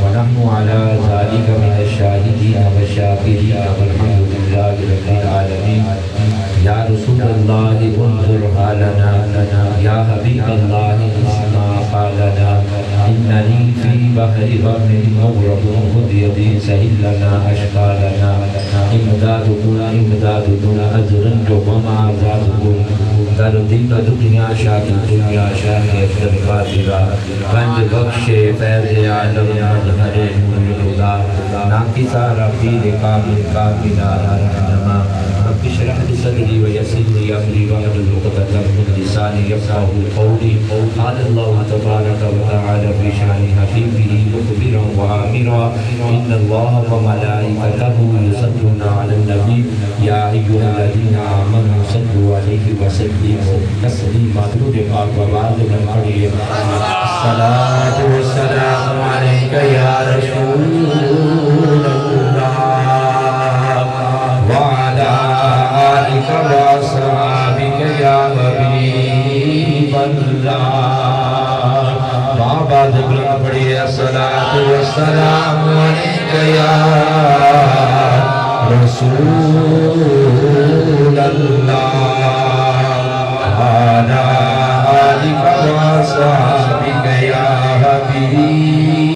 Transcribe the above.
वनहनु अला ज़ालिका मिनश्शाहिदीन वश्शाकिरीन वल्हम्दुलिल्लाहि रब्बिल आलमीन। या रसूलल्लाह उन्ज़ुर हालना या हबीबल्लाह इस्मा हालना इन्ननी फ़ी बहरि ग़म्मिन मुग़रक़ुन खुद्यदी सहिल लना अशकालना इमदादुकुम अज़रुन वमा ज़ादुकुम दर्दीन दुनिया शाकिर दुनिया शाकिर क़ादिरा बंद बख्शे फैज़ आलम मज़हरे नूर खुदा नाकिसा रफ़ील कामिल कामिला रहनमा रब्बि इश्रह ली सदरी व यस्सिर ली अमरी वहलुल उक़दतम मिन लिसानी यफ़क़हू क़ौली। क़ाल अल्लाहु तबारक व तआला फ़ी शानि हबीबिही मुख़बिरन व आमिरा इन्नल्लाह व मलाइकतहू युसल्लूना अलन नबी या अय्युहल्लज़ीना आमनू सल्लु अलैहि व सल्लिमू तस्लीमा। दुरूद पाक व वाज़िब पढ़िए। अस्सलातु वस्सलामु अलैका या रसूलल्लाह व अला आलिका व अस्हाबिका या हबीबल्लाह। बाबा दुरूद पढ़िए। अस्सलातु वस्सलामु अलैका या रसूलल्लाह